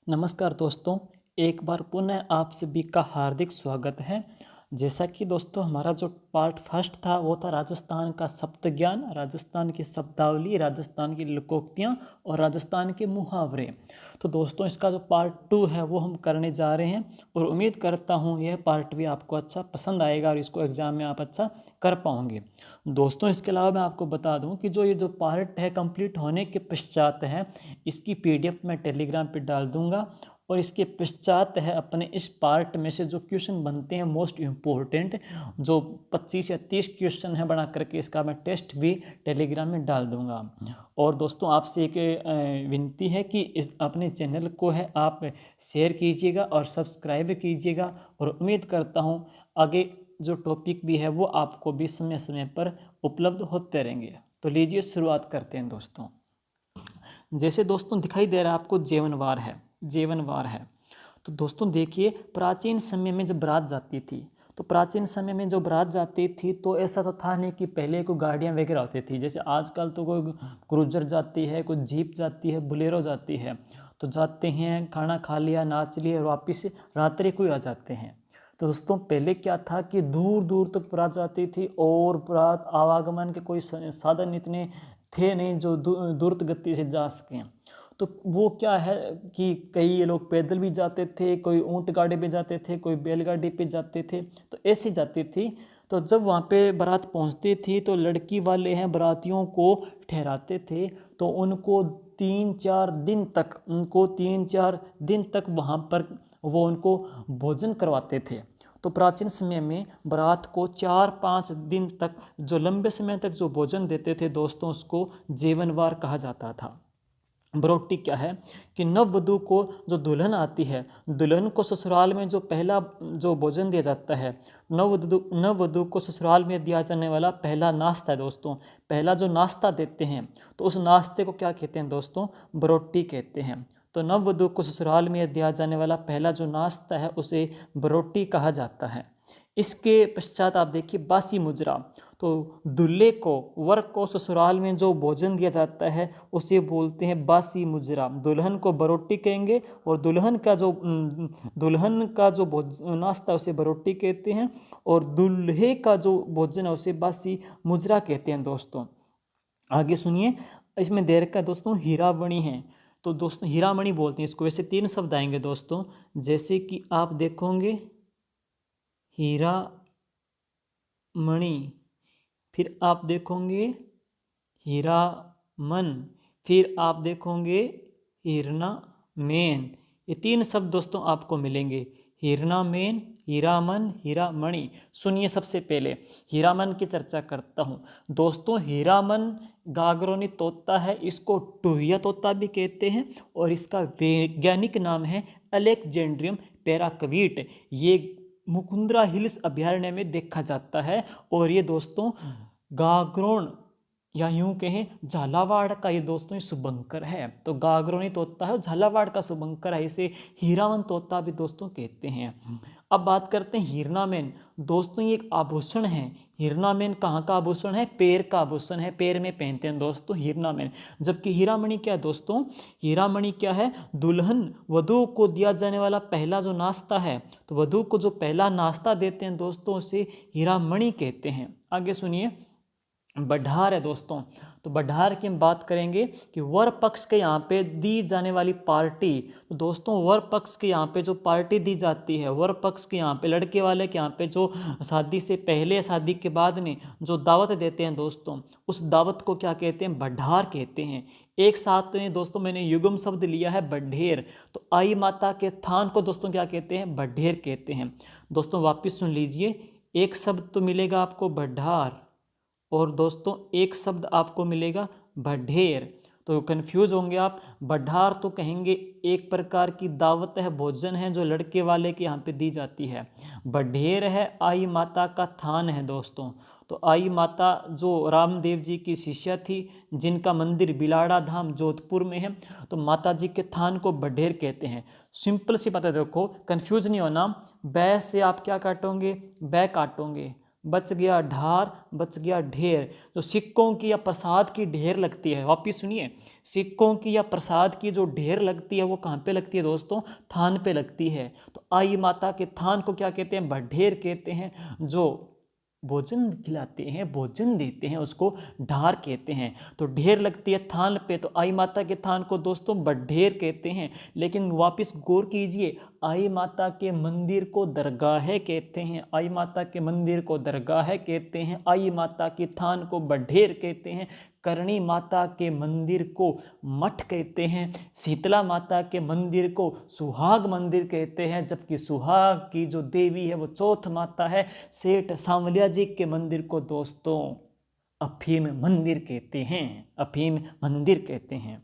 नमस्कार दोस्तों, एक बार पुनः आप सभी का हार्दिक स्वागत है। जैसा कि दोस्तों हमारा जो पार्ट फर्स्ट था वो था राजस्थान का शब्द ज्ञान, राजस्थान की शब्दावली, राजस्थान की लोकोक्तियाँ और राजस्थान के मुहावरे। तो दोस्तों इसका जो पार्ट टू है वो हम करने जा रहे हैं और उम्मीद करता हूँ यह पार्ट भी आपको अच्छा पसंद आएगा और इसको एग्ज़ाम में आप अच्छा कर पाओगे। दोस्तों इसके अलावा मैं आपको बता दूं कि ये जो पार्ट है कंप्लीट होने के पश्चात है, इसकी पीडीएफ मैं टेलीग्राम पे डाल दूंगा और इसके पश्चात है अपने इस पार्ट में से जो क्वेश्चन बनते हैं मोस्ट इम्पोर्टेंट, जो 25 या 30 क्वेश्चन है बना करके इसका मैं टेस्ट भी टेलीग्राम में डाल दूंगा। और दोस्तों आपसे एक विनती है कि इस अपने चैनल को है आप शेयर कीजिएगा और सब्सक्राइब कीजिएगा और उम्मीद करता हूँ आगे जो टॉपिक भी है वो आपको भी समय समय पर उपलब्ध होते रहेंगे। तो लीजिए शुरुआत करते हैं दोस्तों। जैसे दोस्तों दिखाई दे रहा है आपको जीवनवार है। तो दोस्तों देखिए, प्राचीन समय में जब बारात जाती थी तो प्राचीन समय में जो बारात जाती थी तो ऐसा तो था नहीं कि पहले कोई गाड़ियाँ वगैरह होती थी। जैसे आजकल तो कोई क्रूजर जाती है, कोई जीप जाती है, बुलेरो जाती है, तो जाते हैं, खाना खा लिया, नाच लिया और वापिस रात्रि को आ जाते हैं। तो दोस्तों पहले क्या था कि दूर दूर तक बारात जाती थी और बारात आवागमन के कोई साधन इतने थे नहीं जो द्रुत गति से जा सकें। तो वो क्या है कि कई लोग पैदल भी जाते थे, कोई ऊंट गाड़ी पे जाते थे, कोई बैलगाड़ी पे जाते थे, तो ऐसी जाती थी। तो जब वहाँ पे बारात पहुँचती थी तो लड़की वाले हैं बारातियों को ठहराते थे, तो उनको 3-4 दिन तक वहाँ पर वो उनको भोजन करवाते थे। तो प्राचीन समय में बारात को 4-5 दिन तक जो लंबे समय तक जो भोजन देते थे दोस्तों उसको जीवनवार कहा जाता था। बरोटी क्या है कि नववधु को जो दुल्हन आती है, दुल्हन को ससुराल में जो पहला जो भोजन दिया जाता है, नववधु को ससुराल में दिया जाने वाला पहला नाश्ता है दोस्तों। पहला जो नाश्ता देते हैं तो उस नाश्ते को क्या कहते हैं दोस्तों? बरोटी कहते हैं। तो नववधु को ससुराल में दिया जाने वाला पहला जो नाश्ता है उसे बरोटी कहा जाता है। इसके पश्चात आप देखिए बासी मुजरा। तो दूल्हे को, वर को ससुराल में जो भोजन दिया जाता है उसे बोलते हैं बासी मुजरा। दुल्हन को बरोटी कहेंगे और दुल्हन का जो नाश्ता है उसे बरोटी कहते हैं और दूल्हे का जो भोजन है उसे बासी मुजरा कहते हैं दोस्तों। आगे सुनिए, इसमें दे रखा है दोस्तों हीरामणि है। तो दोस्तों हीरामणि बोलते हैं इसको। वैसे 3 शब्द आएंगे दोस्तों, जैसे कि आप देखोगे हीरा मणि, फिर आप देखोगे हीरा मन, फिर आप देखोगे हिरना मेन। ये 3 शब्द दोस्तों आपको मिलेंगे, हिरना मेन, हीरामन, हीरामणि। सुनिए, सबसे पहले हीरामन की चर्चा करता हूँ दोस्तों। हीरामन गागरोनी तोता है, इसको टूहिया तोता भी कहते हैं और इसका वैज्ञानिक नाम है अलेक्जेंड्रियम पैराक्वीट। ये मुकुंदरा हिल्स अभयारण्य में देखा जाता है और ये दोस्तों गागरोन या यूं कहें झालावाड़ का ये दोस्तों शुभंकर है। तो गागरोनी तोता है, झालावाड़ का शुभंकर है, इसे हीरावन तोता भी दोस्तों कहते हैं। अब बात करते हैं हीरनामेन। दोस्तों ये एक आभूषण है। हीरनामेन कहाँ का आभूषण है? पैर का आभूषण है, पैर में पहनते हैं दोस्तों हीरनामेन। जबकि हीरामणि क्या है दोस्तों? हीरामणि क्या है? दुल्हन वधु को दिया जाने वाला पहला जो नाश्ता है, तो वधु को जो पहला नाश्ता देते हैं दोस्तों उसे हीरामणि कहते हैं। आगे सुनिए, बढ़ार है दोस्तों। तो बढ़ार की हम बात करेंगे कि वर पक्ष के यहाँ पे दी जाने वाली पार्टी। तो दोस्तों वर पक्ष के यहाँ पे जो पार्टी दी जाती है, वर पक्ष के यहाँ पे, लड़के वाले के यहाँ पे जो शादी से पहले शादी के बाद में जो दावत देते हैं दोस्तों, उस दावत को क्या कहते हैं? बढ़ार कहते हैं। एक साथ में दोस्तों मैंने युग्म शब्द लिया है बढेर। तो आई माता के थान को दोस्तों क्या कहते हैं? बढेर कहते हैं। दोस्तों वापिस सुन लीजिए, एक शब्द तो मिलेगा आपको बढ़ार और दोस्तों एक शब्द आपको मिलेगा बढेर। तो कंफ्यूज होंगे आप। बढ़ार तो कहेंगे एक प्रकार की दावत है, भोजन है जो लड़के वाले के यहाँ पे दी जाती है। बढेर है आई माता का थान है दोस्तों। तो आई माता जो रामदेव जी की शिष्या थी, जिनका मंदिर बिलाड़ा धाम जोधपुर में है, तो माता जी के थान को बढेर कहते हैं। सिंपल सी बात है, देखो कंफ्यूज नहीं होना। बै से आप क्या काटोगे? बै काटोगे। बच गया ढार, बच गया ढेर। तो सिक्कों की या प्रसाद की ढेर लगती है, वापिस सुनिए, सिक्कों की या प्रसाद की जो ढेर लगती है वो कहाँ पे लगती है दोस्तों? थान पे लगती है। तो आई माता के थान को क्या कहते हैं? बढेर कहते हैं। जो भोजन खिलाते हैं, भोजन देते हैं, उसको ढार कहते हैं। तो ढेर लगती है थान पे, तो आई माता के थान को दोस्तों बढेर कहते हैं। लेकिन वापस गौर कीजिए, आई माता के मंदिर को दरगाह कहते हैं, आई माता के मंदिर को दरगाह कहते हैं, आई माता के थान को बढेर कहते हैं, करणी माता के मंदिर को मठ कहते हैं, शीतला माता के मंदिर को सुहाग मंदिर कहते हैं, जबकि सुहाग की जो देवी है वो चौथ माता है। सेठ सांवलिया जी के मंदिर को दोस्तों अफीम मंदिर कहते हैं, अफीम मंदिर कहते हैं।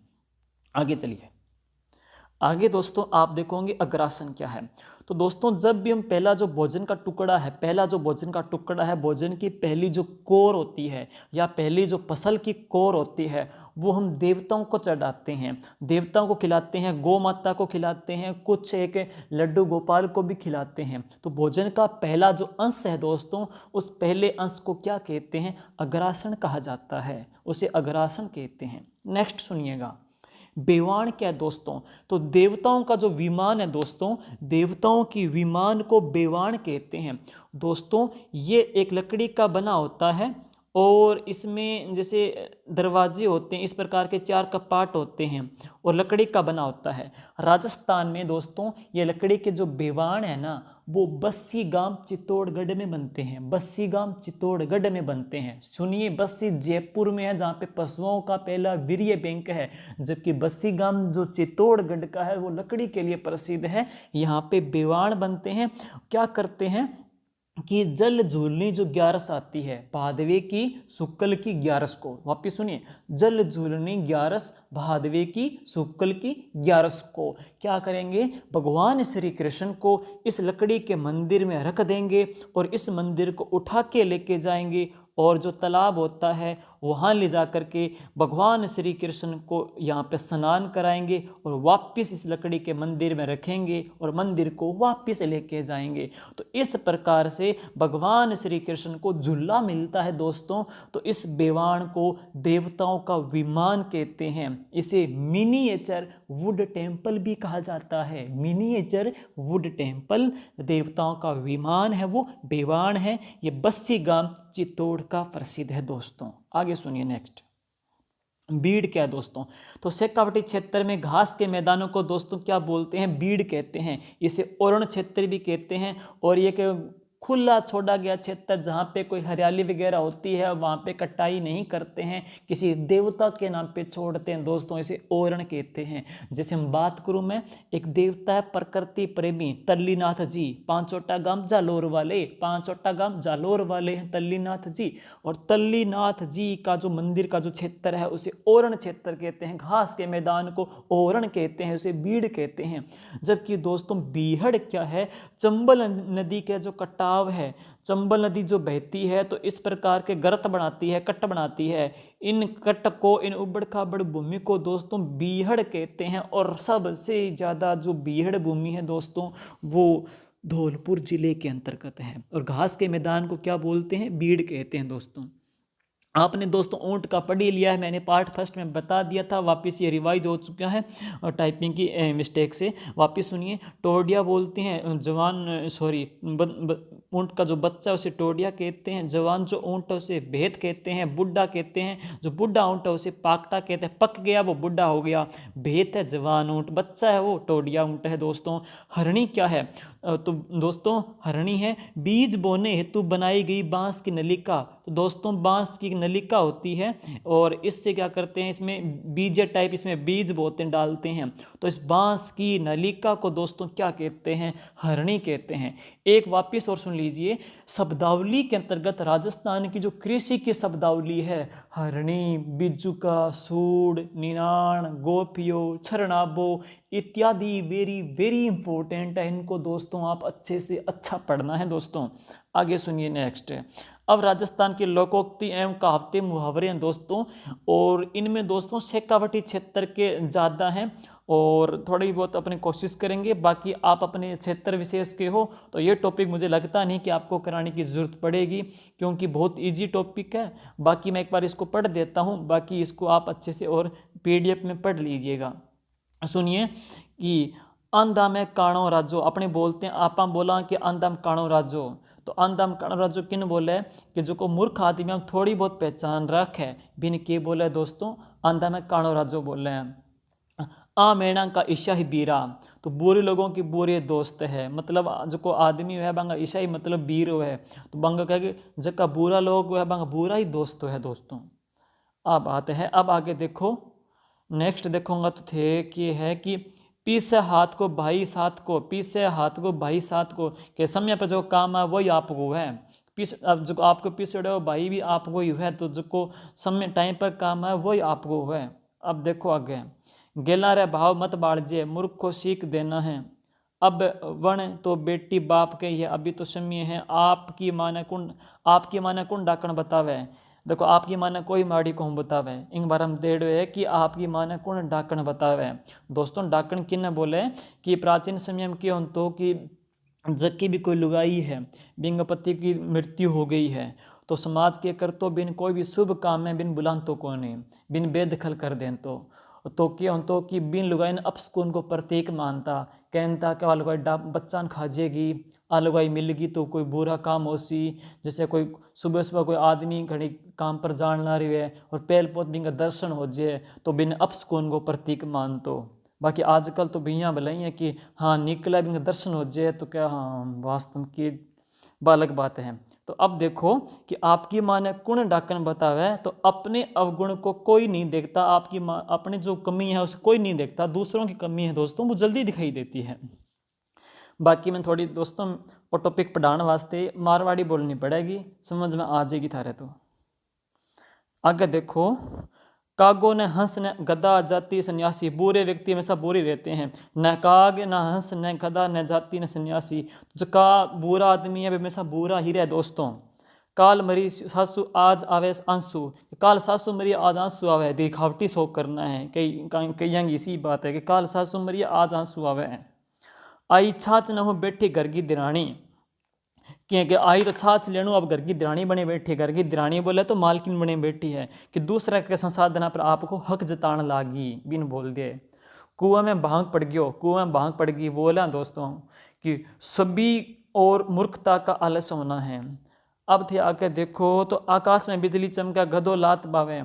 आगे चलिए, आगे दोस्तों आप देखोगे अग्रासन क्या है। तो दोस्तों जब भी हम पहला जो भोजन का टुकड़ा है, पहला जो भोजन का टुकड़ा है, भोजन की पहली जो कोर होती है या पहली जो फसल की कोर होती है, वो हम देवताओं को चढ़ाते हैं, देवताओं को खिलाते हैं, गौ माता को खिलाते हैं, कुछ एक लड्डू गोपाल को भी खिलाते हैं। तो भोजन का पहला जो अंश है दोस्तों, उस पहले अंश को क्या कहते हैं? अग्रासन कहा जाता है, उसे अग्रासन कहते हैं। नेक्स्ट सुनिएगा, बेवाण क्या है दोस्तों? तो देवताओं का जो विमान है दोस्तों, देवताओं की विमान को बेवाण कहते हैं। दोस्तों ये एक लकड़ी का बना होता है और इसमें जैसे दरवाजे होते हैं, इस प्रकार के 4 कपाट होते हैं और लकड़ी का बना होता है। राजस्थान में दोस्तों ये लकड़ी के जो बेवाण है ना, वो बस्सी गांव चित्तौड़गढ़ में बनते हैं, बस्सी गांव चित्तौड़गढ़ में बनते हैं। सुनिए, बस्सी जयपुर में है जहाँ पे पशुओं का पहला वीर्य बैंक है, जबकि बस्सी गांव जो चित्तौड़गढ़ का है वो लकड़ी के लिए प्रसिद्ध है। यहाँ पे बेवाण बनते हैं। क्या करते हैं कि जल झूलनी जो 11 आती है भादवे की शुक्ल की 11 को, वापिस सुनिए, जल झूलनी 11 भादवे की शुक्ल की 11 को क्या करेंगे? भगवान श्री कृष्ण को इस लकड़ी के मंदिर में रख देंगे और इस मंदिर को उठा के लेके जाएंगे और जो तालाब होता है वहाँ ले जा कर के भगवान श्री कृष्ण को यहाँ पे स्नान कराएंगे और वापस इस लकड़ी के मंदिर में रखेंगे और मंदिर को वापस लेके जाएंगे। तो इस प्रकार से भगवान श्री कृष्ण को झूला मिलता है दोस्तों। तो इस बेवाण को देवताओं का विमान कहते हैं। इसे मिनिएचर वुड टेम्पल भी कहा जाता है, मिनिएचर वुड टेम्पल। देवताओं का विमान है वो बेवाण है। ये बस्सी गांव चित्तौड़ का प्रसिद्ध है दोस्तों। आगे सुनिए नेक्स्ट, बीड़ क्या है दोस्तों? तो शेखावटी क्षेत्र में घास के मैदानों को दोस्तों क्या बोलते हैं? बीड़ कहते हैं। इसे ओरण क्षेत्र भी कहते हैं। और ये खुला छोड़ा गया क्षेत्र जहाँ पे कोई हरियाली वगैरह होती है वहाँ पे कटाई नहीं करते हैं, किसी देवता के नाम पे छोड़ते हैं दोस्तों, इसे ओरण कहते हैं। जैसे हम बात करूँ, मैं एक देवता है प्रकृति प्रेमी तल्लीनाथ जी, पांचोटा गांव जालोर वाले, पांचोटा गांव जालोर वाले हैं तल्लीनाथ जी। और तल्लीनाथ जी का जो मंदिर का जो क्षेत्र है उसे ओरण क्षेत्र कहते हैं। घास के मैदान को ओरण कहते हैं, उसे बीड़ कहते हैं। जबकि दोस्तों बीहड़ क्या है? चंबल नदी के जो कटाव है, चंबल नदी जो बहती है तो इस प्रकार के गर्त बनाती है, कट बनाती है। इन कट को, इन उबड़ खाबड़ भूमि को दोस्तों बीहड़ कहते हैं। और सबसे ज़्यादा जो बीहड़ भूमि है दोस्तों वो धौलपुर जिले के अंतर्गत है। और घास के मैदान को क्या बोलते हैं? बीड़ कहते हैं दोस्तों। आपने दोस्तों ऊंट का पढ़ ही लिया है, मैंने पार्ट फर्स्ट में बता दिया था, वापस ये रिवाइज हो चुका है और टाइपिंग की मिस्टेक से। वापस सुनिए, टोडिया बोलते हैं जवान, सॉरी, ऊंट का जो बच्चा है उसे टोडिया कहते हैं। जवान जो ऊंट है उसे भेद कहते हैं। बुढ़ा कहते हैं, जो बुढ़ा ऊंट है उसे पाकटा कहते हैं, पक गया वो बुढ़ा हो गया। भेद है जवान ऊंट, बच्चा है वो टोडिया ऊंट है दोस्तों। हरणी क्या है? तो दोस्तों हरणी है बीज बोने हेतु बनाई गई बांस की नलिका। तो दोस्तों बांस की नलिका होती है और इससे क्या करते हैं, इसमें बीज टाइप इसमें बीज बोते डालते हैं। तो इस बांस की नलिका को दोस्तों क्या कहते हैं? हरणी कहते हैं। एक वापिस और सुन लीजिए, शब्दावली के अंतर्गत राजस्थान की जो कृषि की शब्दावली है, हरणी, बिजुका, सूड़, निनाण, गोपियो, छरणाबो इत्यादि वेरी वेरी इंपॉर्टेंट है। इनको दोस्तों आप अच्छे से अच्छा पढ़ना है दोस्तों। आगे सुनिए नेक्स्ट। अब राजस्थान की लोकोक्ति एवं कहावतें मुहावरे हैं दोस्तों, और इनमें दोस्तों शेखावटी क्षेत्र के ज़्यादा हैं और थोड़ी बहुत अपनी कोशिश करेंगे। बाकी आप अपने क्षेत्र विशेष के हो तो ये टॉपिक मुझे लगता नहीं कि आपको कराने की ज़रूरत पड़ेगी, क्योंकि बहुत इजी टॉपिक है। बाकी मैं एक बार इसको पढ़ देता हूँ, बाकी इसको आप अच्छे से और PDF में पढ़ लीजिएगा। सुनिए कि अंधा में काणो राजो, अपने बोलते हैं आपा बोला कि अंधा में काणो राजो। तो अंधा में काणो राजो किन बोले कि जो को मूर्ख आदमी हम थोड़ी बहुत पहचान रखे बिन के बोले दोस्तों, अंधा में काणो राजो बोले हैं। आ मेणा का ईशा ही बीरा, तो बुरे लोगों की बुरे दोस्त है, मतलब जो को आदमी है बंगा ईशा ही मतलब बीर है, तो बंगा कहे जका बुरा लोग है बंगा बुरा ही दोस्त है दोस्तों। अब आते हैं, अब आगे देखो नेक्स्ट देखूंगा तो थे कि है कि पीसे हाथ को भाई साथ को, पीसे हाथ को भाई साथ को, के समय पर जो काम है वही आपको है। पीस अब जो आपको पीछे हो भाई भी आपको ही है, तो जो को समय टाइम पर काम है वही आपको है। अब देखो आगे, गेला रे भाव मत बाड़जे, मूर्ख को सीख देना है। अब वण तो बेटी बाप के ये अभी तो समय है, आपकी माने कुंड डाकण बतावे। देखो आपकी माने कोई माड़ी को बतावे, इन बार हम देड़ है कि आपकी माने कौन डाकण बतावे। दोस्तों डाकण किन्ने बोले कि प्राचीन समय में क्यों तो कि जब की भी कोई लुगाई है बिन पति की मृत्यु हो गई है, तो समाज के कर तो बिन कोई भी शुभ काम में बिन बुलान तो कोने बिन बेदखल कर दें तो क्या तो कि बिन लुगाई ने अपस्कून को प्रतीक मानता, कहता कि लुगाई बच्चा खा जाएगी, आ लुगाई मिलेगी तो कोई बुरा काम हो सी। जैसे कोई सुबह सुबह कोई आदमी घड़ी काम पर जान ला रही है और पहल पोत बिन का दर्शन हो जाए तो बिन अपस्कून को प्रतीक मानतो। बाकी आजकल तो भैया भलाई है कि हाँ निकला बिन का दर्शन हो जाए तो क्या हाँ वास्तव की अलग बात है। तो अब देखो कि आपकी माँ ने कुण डाकन बतावे, तो अपने अवगुण को कोई नहीं देखता, आपकी माँ अपने जो कमी है उसे कोई नहीं देखता, दूसरों की कमी है दोस्तों वो जल्दी दिखाई देती है। बाकी मैं थोड़ी दोस्तों वो टॉपिक पढ़ाने वास्ते मारवाड़ी बोलनी पड़ेगी, समझ में आ जाएगी थारे। तो आगे देखो, कागो न हंस न गदा जाति सन्यासी, बुरे व्यक्ति हमेशा बुरे रहते हैं, न काग न हंस न गदा न जाति न सन्यासी, जो का बुरा आदमी है हमेशा बुरा ही रहे दोस्तों। काल मरी सासू आज आवे आंसू, काल सासू मरी आज आंसू आवे, दिखावटी शो करना है कई इसी बात है कि काल सासू मरी आज आंसू आवे। आई छाछ न हो बैठी घर की दिरानी, क्योंकि आई तो छाछ लेनू अब घर की दिरानी बने बैठी, घर की दिरानी बोले तो मालकिन बने बैठी है कि दूसरे के संसाधना पर आपको हक जताने लागी बिन बोल दिए। कुआं में भांग पड़ गयो, कुआं में भांग पड़ गई, बोला दोस्तों कि सभी और मूर्खता का आलस होना है। अब थे आके देखो तो आकाश में बिजली चमका गधो लात बावे,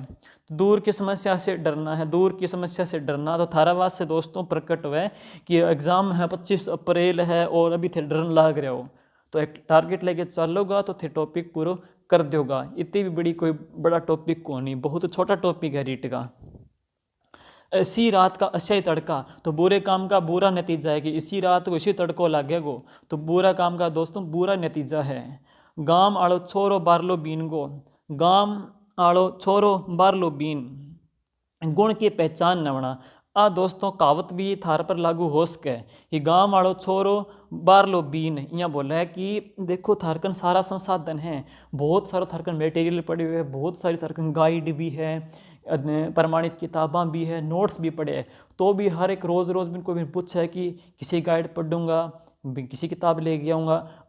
दूर की समस्या से डरना है, दूर की समस्या से डरना। तो थारावास से दोस्तों प्रकट हुआ कि एग्ज़ाम है 25 अप्रैल है और अभी थे डरन लाग रहे हो, तो एक टारगेट लेके चलोगा तो थे टॉपिक पूरा कर दोगा। इतनी भी बड़ी कोई बड़ा टॉपिक को नहीं, बहुत छोटा टॉपिक है रीट का। इसी रात का अक्षय तड़का, तो बुरे काम का बुरा नतीजा है कि इसी रात को इसी तड़को लागेगो, तो बुरा काम का दोस्तों बुरा नतीजा है। गाम आड़ो छोरो बारलो बीन गो, गाम आड़ो छोरो बारलो बीन, गुण की पहचान नवना। आ दोस्तों कहावत भी थार पर लागू हो सके कि गांव वालों छोरो बारलो बीन, यहाँ बोला है कि देखो थारकन सारा संसाधन है, बहुत सारा थारकन मटेरियल पड़े हुए हैं, बहुत सारी थारकन गाइड भी है, प्रमाणित किताबां भी है, नोट्स भी पड़े हैं, तो भी हर एक रोज़ रोज़ में कोई पूछा है कि किसी गाइड पढ़ूंगा, किसी किताब ले गया आऊँगा।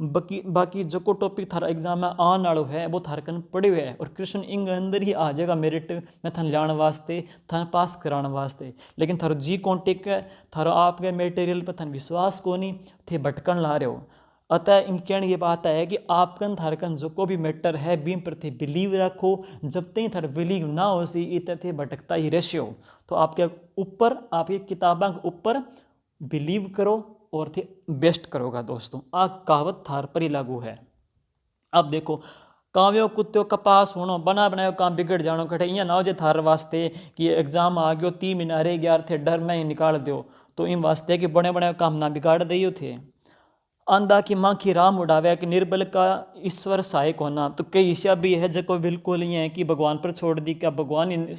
बाकी जो को टॉपिक थारा एग्जाम में आने वालों है वो थारकन पढ़े हुए है और क्वेश्चन इंग अंदर ही आ जाएगा मेरिट में थान लाने वास्ते, थान पास कराने वास्ते। लेकिन थारो जी कॉन्टेक्ट है, थारो आपके मटेरियल पर थान विश्वास को नहीं थे भटकन ला रहे हो। अतः इन कहने ये बात है कि आपकन थारकन जो को भी मैटर है बीम पर थे बिलीव रखो, जब तक थार बिलीव ना हो सी इत थे भटकता ही रहो। तो आपके ऊपर आपकी किताबों के ऊपर बिलीव करो और थे बेस्ट करोगा दोस्तों। आ कहावत थार पर ही लागू है। अब देखो, काव्यो कुत्तो कपास होनो, बना बनायो काम बिगड़ जानो कटे, इं ना हो जे थार वास्ते कि एग्जाम आ गयो 3 महीना रह गया थे डर में ही निकाल दो, तो इन वास्ते कि बड़े बड़े काम ना बिगाड़ दियो थे। आंधा की माँ की राम उड़ावे कि निर्बल का ईश्वर सहायक होना, तो कई ईशा भी है जो बिल्कुल ही है कि भगवान पर छोड़ दी, क्या भगवान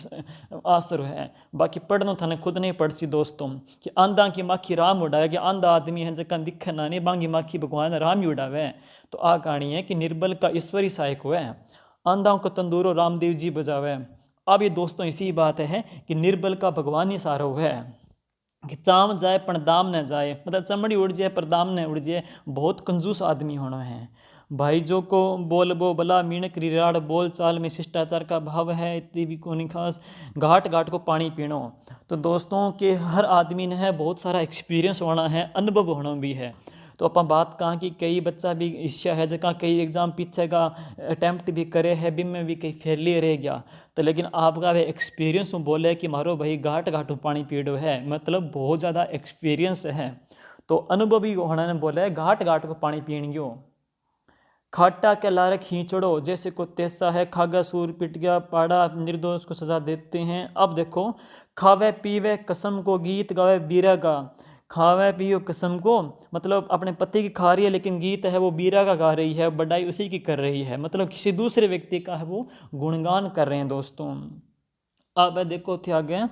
आसर है। बाकी पढ़ना थाने खुद नहीं पढ़ सी दोस्तों कि आंधा की माँ की राम उड़ावे, कि आंधा आदमी है जगह दिखे ना नहीं, बांगी माँ की भगवान राम ही उड़ावे। तो आ कहानी है कि निर्बल का ईश्वर ही सहायक हुआ है, आंधाओं को तंदूरो रामदेव जी बजावे। अब ये दोस्तों इसी बात है कि निर्बल का भगवान ही सहारा हुआ है। कि चाम जाए पण दाम न जाए, मतलब चमड़ी उड़ जाए पर दाम न उड़ जाए, बहुत कंजूस आदमी होना है। भाई जो को बोल बो भला मीणक रिराड़, बोल चाल में शिष्टाचार का भाव है, इतनी भी कोनी खास, घाट घाट को पानी पीनो। तो दोस्तों के हर आदमी ने है बहुत सारा एक्सपीरियंस होना है, अनुभव होना भी है। तो अपन बात कहाँ कि कई बच्चा भी इच्छा है जगह कई एग्ज़ाम पीछे का अटैम्प्ट भी करे है, बिन में भी कई फेलियर रह गया, तो लेकिन आपका वे एक्सपीरियंस बोले कि मारो भाई घाट घाटू पानी पीड़ो है, मतलब बहुत ज़्यादा एक्सपीरियंस है। तो अनुभवी होना ने बोले घाट घाट को पानी पीण गयो। खाटा के लारे खींचड़ो, जैसे को तेसा है खागा सूर पिट गया पाड़ा, निर्दोष को सजा देते हैं। अब देखो, खावे पीवे कसम को गीत गावे बीरा का। खावे पियो कसम को, मतलब अपने पति की खा रही है, लेकिन गीत है वो बीरा का गा रही है, बड़ाई उसी की कर रही है, मतलब किसी दूसरे व्यक्ति का है वो गुणगान कर रहे हैं दोस्तों। अब देखो थे आगे,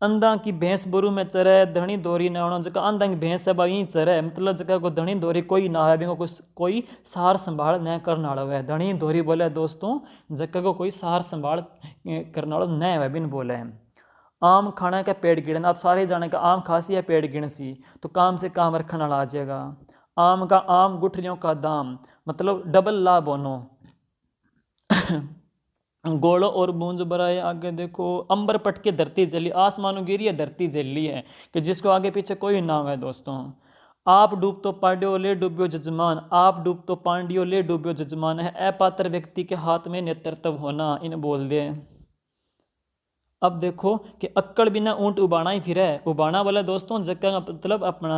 अंधा की भैंस बुरु में चरे, धनी दोरी न होना, जगह अंधा की भैंस है वहीं चरे, मतलब जगह को धनी दोरी कोई ना है, कोई सार संभाल न करने वाला है। धनी दोरी बोले दोस्तों, जगह को कोई सार संभाल करने वाला न है बिन बोले। आम खाना का पेड़ गिरना, आप सारे जाने का आम खासी है पेड़ गिण सी, तो काम से काम रखने वाला आ जाएगा। आम का आम गुठलियों का दाम, मतलब डबल लाभ होनो। गोलो और बूंज बराए, आगे देखो, अंबर पटके धरती जली, आसमानों गिरी है धरती जली है, कि जिसको आगे पीछे कोई नाम है दोस्तों। आप डूब तो पांड्यो ले डूब्यो जजमान, आप डूब तो पांड्यो ले डूब्यो जजमान, है अपात्र व्यक्ति के हाथ में नेतृत्व होना, इन बोल दे। अब देखो कि अक्कड़ बिना ऊंट उबाना ही फिर है, उबाना वाला दोस्तों जगह मतलब अपना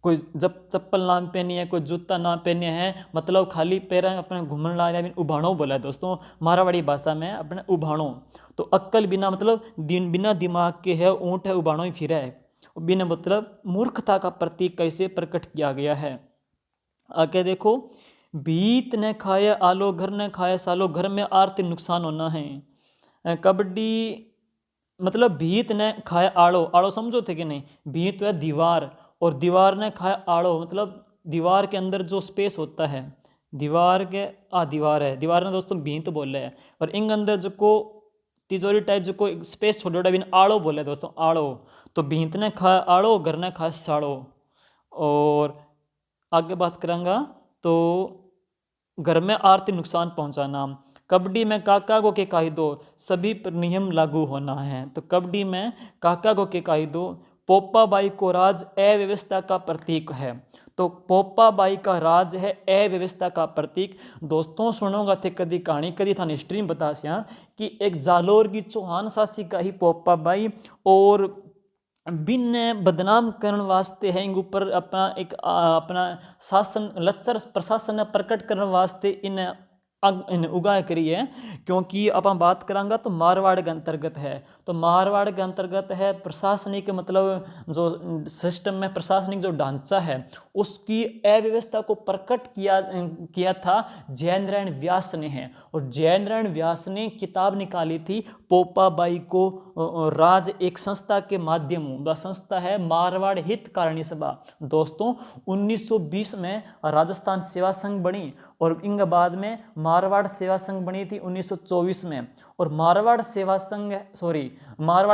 कोई जब चप्पल ना पहनी है, कोई जूता ना पहने हैं, मतलब खाली पैर अपने घूमने ला रहे, उभाणो बोला है दोस्तों मारवाड़ी भाषा में, अपने उभाणो। तो अक्कल बिना मतलब बिना दिमाग के है, ऊँट है उभाणो ही फिर है, बिना मतलब मूर्खता का प्रतीक कैसे प्रकट किया गया है। आगे देखो, भीत ने खाए आलो घर ने खाए सालो, घर में आर्थिक नुकसान होना है। कबड्डी, मतलब भीत ने खाए आड़ो, आड़ो समझो थे कि नहीं, भीत है दीवार, और दीवार ने खाए आड़ो, मतलब दीवार के अंदर जो स्पेस होता है, दीवार के दीवार है, दीवार ने दोस्तों भीत बोले है, और इंग अंदर जो को तिजोरी टाइप जो को स्पेस छोटा बिन आड़ो बोले दोस्तों, आड़ो। तो भीत ने खाए आड़ो, घर ने खाए साड़ो। और आगे बात करूँगा तो घर में आर्थिक नुकसान पहुंचाना। कबड्डी में काका को के कायदो, सभी पर नियम लागू होना है। तो कबड्डी में काका को के कायदो, पोपा बाई को राज अव्यवस्था का प्रतीक है। तो पोपा बाई का राज है अव्यवस्था का प्रतीक। दोस्तों सुनोगा थे कदी कहानी, कदी था हिस्ट्री में बता सिया कि एक जालोर की चौहान सासी का ही पोपा बाई, और बिन बदनाम करने वास्ते है इनके ऊपर अपना एक अपना शासन लच्चर प्रशासन प्रकट करने वास्ते इन उगाए करी है। क्योंकि अपन बात करांगा तो मारवाड़ के अंतर्गत है, तो मारवाड़ के अंतर्गत है प्रशासनिक, मतलब जो सिस्टम में प्रशासनिक जो ढांचा है उसकी अव्यवस्था को प्रकट किया था जैननारायण व्यास ने है। और जैननारायण व्यास ने किताब निकाली थी पोपा बाई को राज, एक संस्था के माध्यम, वह संस्था है मारवाड़ हितकारिणी सभा। दोस्तों 1920 में राजस्थान सेवा संघ बनी, और इनके बाद में मारवाड़ सेवा संघ बनी थी 1924 में, और मारवाड़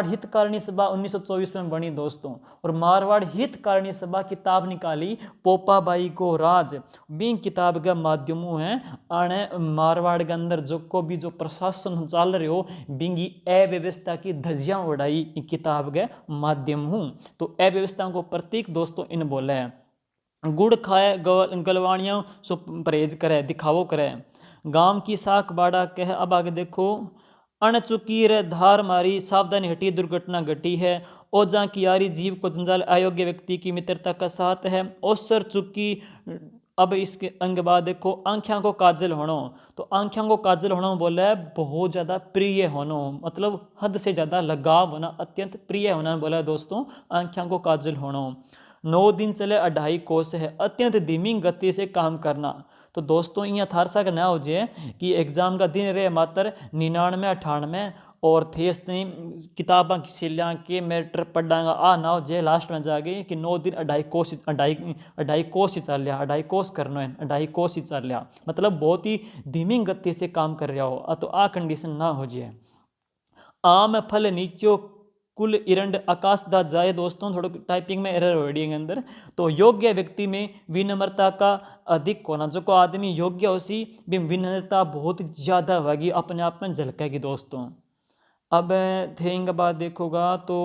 हितकारिणी सभा 1924 में बनी दोस्तों। और मारवाड़ हितकारिणी सभा किताब निकाली पोपा बाई को राज, बिन किताब का माध्यम है आने मारवाड़ के अंदर जो को भी जो प्रशासन चल रहे हो बिंगी अव्यवस्था की धज्जियां उड़ाई किताब के माध्यम हूँ। तो अव्यवस्था को प्रतीक दोस्तों इन बोले हैं। गुड़ खाए गलवाणियों सो परहेज करे, दिखावो करे, गांव की साख बाड़ा कह। अब आगे देखो, अणचुकी रे धार मारी, सावधानी हटी दुर्घटना घटी है। ओजा की यारी जीव को जंजाल, अयोग्य व्यक्ति की मित्रता का साथ है। ओसर चुकी, अब इसके अंग बाद देखो, आंखों को काजल होनो। तो आंखों को काजल होना बोला बहुत ज़्यादा प्रिय होना, मतलब हद से ज़्यादा लगाव होना, अत्यंत प्रिय होना बोला दोस्तों आंखों को काजल होना। 9 दिन चले 2.5 कोस है, अत्यंत धीमी गति से काम करना। तो दोस्तों यहाँ थार सा ना हो जाए कि एग्जाम का दिन रहे मात्र 99 98 और थेस नहीं किताबा सिलिया के मैटर पढ़ांगा ना हो जाए लास्ट में जाके कि 9 दिन 2.5 कोस ही चल लिया, 2.5 कोस करना है, 2.5 कोस ही चल लिया, मतलब बहुत ही धीमी गति से काम कर रहा हो, तो आ कंडीशन ना हो जाए। आम फल नीचो कुल इरंड आकाश दा जाए दोस्तों, थोड़ा टाइपिंग में एरर हो रही है अंदर। तो योग्य व्यक्ति में विनम्रता का अधिक होना, जो को आदमी योग्य हो सी भी विनम्रता बहुत ज़्यादा होगी, अपने आप में झलकेगी दोस्तों। अब थेंग बाद देखोगा तो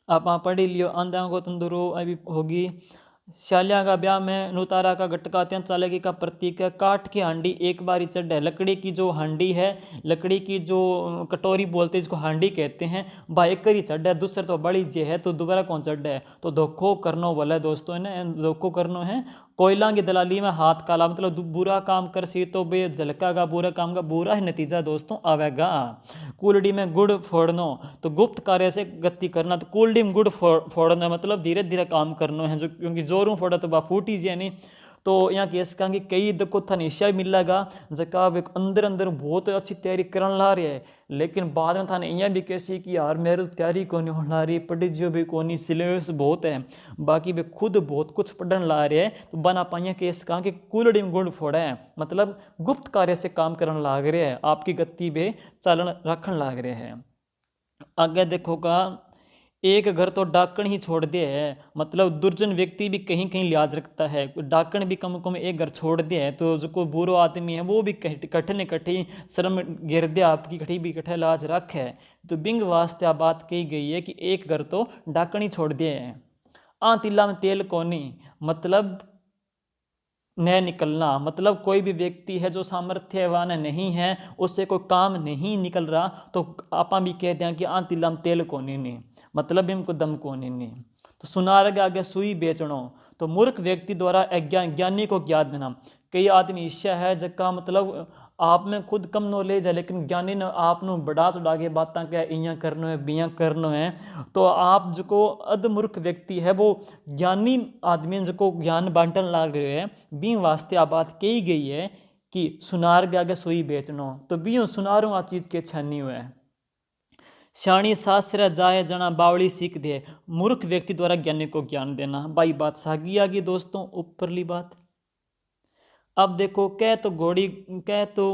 आप पढ़ी लियो। आंधा को तंदुरो अभी होगी। शालिया का ब्याह में नुतारा का गटका अत्यंत चालाकी का प्रतीक है। काठ की हांडी एक बार ही चढ़ है। लकड़ी की जो हांडी है, लकड़ी की जो कटोरी बोलते हैं, जिसको हांडी कहते हैं, वह एक ही चढ़ है, दूसरे तो बड़ी जे है, तो दोबारा कौन चढ़ है। तो धोखो करनो बोला है दोस्तों ने, धोखो करनो है। कोयला की दलाली में हाथ काला, मतलब बुरा काम कर सी तो बे झलकागा, बुरा काम का बुरा ही नतीजा दोस्तों आवेगा। कुलड़ी में गुड़ फोड़नो, तो गुप्त कार्य से गति करना। तो कुलड़ी में गुड़ फोड़ना मतलब धीरे धीरे काम करना है, जो क्योंकि जोरों फोड़ा तो बा फूटी जाए नहीं। तो यहाँ केस कहेंगे कई दको थाने हिस्सा मिलेगा जका अंदर अंदर बहुत अच्छी तैयारी करन ला रही है, लेकिन बाद में थाने यहाँ भी कैसी कि यार मेरे तैयारी को नहीं होना रही, पढ़ी जो भी को नहीं, सिलेबस बहुत है, बाकी वे खुद बहुत कुछ पढ़न ला रहे हैं। तो बना पाइया केस कहा कि कुलड़ी में गुड़ फोड़ा है, मतलब गुप्त कार्य से काम करन लाग रहे हैं, आपकी गति पे चालन रखन लाग रहे हैं। आगे देखोगा, एक घर तो डाकण ही छोड़ दे है, मतलब दुर्जन व्यक्ति भी कहीं कहीं लिहाज रखता है, डाकण भी कम कम एक घर छोड़ दे है, तो जो कोई बुरो आदमी है वो भी कठिन कठी शर्म गिर दे आपकी कठी भी कठे लाज रख है। तो बिंग वास्ते बात कही गई है कि एक घर तो डाकण ही छोड़ दे है। तिल्ला में तेल कोनी, मतलब न निकलना, मतलब कोई भी व्यक्ति है जो सामर्थ्यवान नहीं है, उससे कोई काम नहीं निकल रहा, तो आप भी कह दें कि तिल्ला में तेल कोनी नहीं, मतलब इनको दम कोनी नहीं। तो सुनार के आगे सुई बेचनो, तो मूर्ख व्यक्ति द्वारा ज्ञानी को ज्ञान देना। कई आदमी ईर्ष्या है जगह, मतलब आप में खुद कम नॉलेज है, लेकिन ज्ञानी ने आप बढ़ा चढ़ा के बातें क्या इं करना है बियाँ करना है। तो आप जो अधमूर्ख व्यक्ति है वो ज्ञानी आदमी जो ज्ञान बांटन लाग रहे हैं, बी वास्ते आ बात कही गई है कि सुनार के आगे सुई बेचनो। तो बियों सुनारों आ चीज़ के छानी हुआ है। श्याणी शास्त्र जाए जना बावली सीख दे, मूर्ख व्यक्ति द्वारा ज्ञानी को ज्ञान देना। भाई बात सागी आ गई दोस्तों, ऊपरली बात। अब देखो, कह तो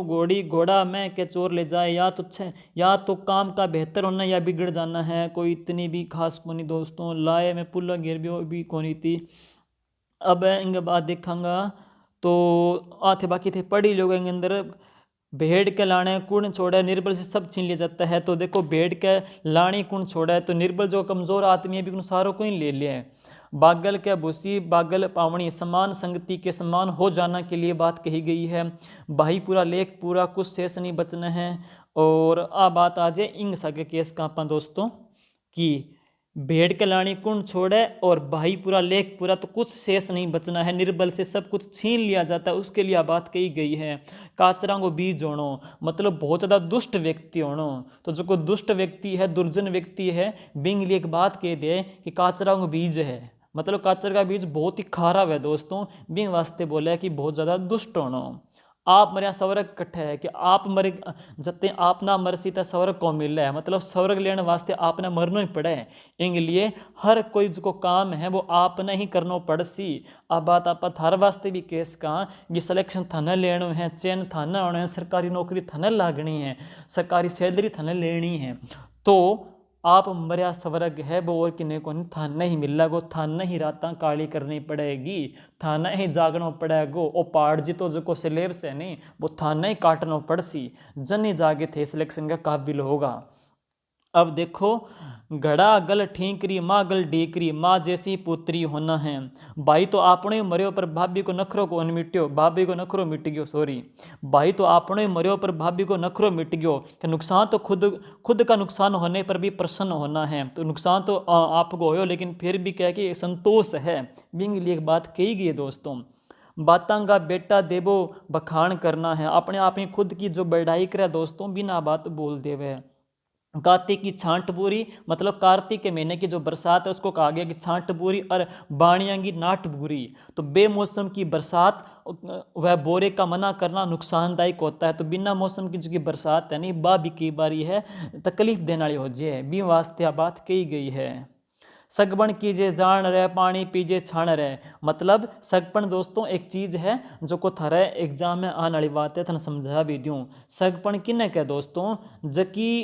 घोड़ी घोड़ा में के चोर ले जाए, या तो काम का बेहतर होना या बिगड़ जाना है, कोई इतनी भी खास कोनी दोस्तों। लाए में पुल्ला गिर भी कोनी थी। अब इनके बाद देखांगा तो आते बाकी थे पढ़ी लोगों के अंदर, भेड़ के लाने कुण छोड़ा, निर्बल से सब छीन लिया जाता है। तो देखो, भेड़ के लाने कुण छोड़ा है, तो निर्बल जो कमजोर आदमी है भी सारों को ही ले लिया है। बागल के भूसी बागल पावनी, समान संगति के समान हो जाना के लिए बात कही गई है। भाई पूरा लेख पूरा कुछ शेष नहीं बचना है। और आ बात आ जाए इंग सके केस का अपा दोस्तों कि भेड़ के लाणी कुण छोड़े और भाई पूरा लेख पूरा, तो कुछ शेष नहीं बचना है, निर्बल से सब कुछ छीन लिया जाता है, उसके लिए बात कही गई है। काचरा को बीज होनो, मतलब बहुत ज़्यादा दुष्ट व्यक्ति होनो। तो जो कोई दुष्ट व्यक्ति है, दुर्जन व्यक्ति है, बिंग लिए एक बात कह दे कि काचरा को बीज है, मतलब काचर का बीज बहुत ही खराब है दोस्तों। बिंग वास्ते बोला है कि बहुत ज़्यादा दुष्ट होनो। आप मरिया स्वर्ग कट्ठे है कि आप मरे जते आप ना मरसी तो स्वर्ग को मिल है, मतलब स्वर्ग लेने वास्ते आपने मरना ही पड़े है। इंग लिए हर कोई जो काम है वो आपने ही करना पड़सी। अब बात आप थार वास्ते भी केस का कि सिलेक्शन थाने लेना है, चयन थाने होना है, सरकारी नौकरी थाने लागनी है, सरकारी सैलरी थाने लेनी है, तो आप मरिया स्वर्ग है वो और किन्ने को नहीं, थाना ही मिल गो, थाना ही रातां काली करनी पड़ेगी, थाना ही जागना पड़ेगो। ओ पाड़ जी तो जो सिलेबस है नहीं वो थाना ही काटना पड़सी, जन ही जागे थे सिलेक्शन का काबिल होगा। अब देखो, घड़ा गल ठीकरी माँ गल डीकरी, माँ जैसी पुत्री होना है। भाई तो आपने मरियो पर भाभी को नखरो को मिट्यो, भाभी को नखरो मिट गयो, सॉरी, भाई तो आपने मरियो पर भाभी को नखरो मिट गयो। कि नुकसान तो खुद का नुकसान होने पर भी प्रसन्न होना है। तो नुकसान तो आपको हो, लेकिन फिर भी क्या कि संतोष है। बिंग लिए एक बात कही गई है दोस्तों, बातां का बेटा देवो बखान करना है, अपने आप ही खुद की जो बढ़ाई करे दोस्तों, बिना बात बोल देवे। कार्तिक की छांट बुरी, मतलब कार्तिक के महीने की जो बरसात है उसको कहा गया कि छांट बुरी, और बाणिया की नाट बुरी। तो बेमौसम की बरसात वह बोरे का मना करना नुकसानदायक होता है। तो बिना मौसम की जो बरसात है नहीं बा भी कई बारी है तकलीफ देने वाली हो जाए, बी वास्ते बात कही गई है। सगपण कीजे जान रहे पानी पीजे छान रहे, मतलब सगपण दोस्तों एक चीज़ है जो को थारे एग्जाम में आने वाली बात है, थने समझा भी दूँ। सगपण किन्ने कह दोस्तों, जकी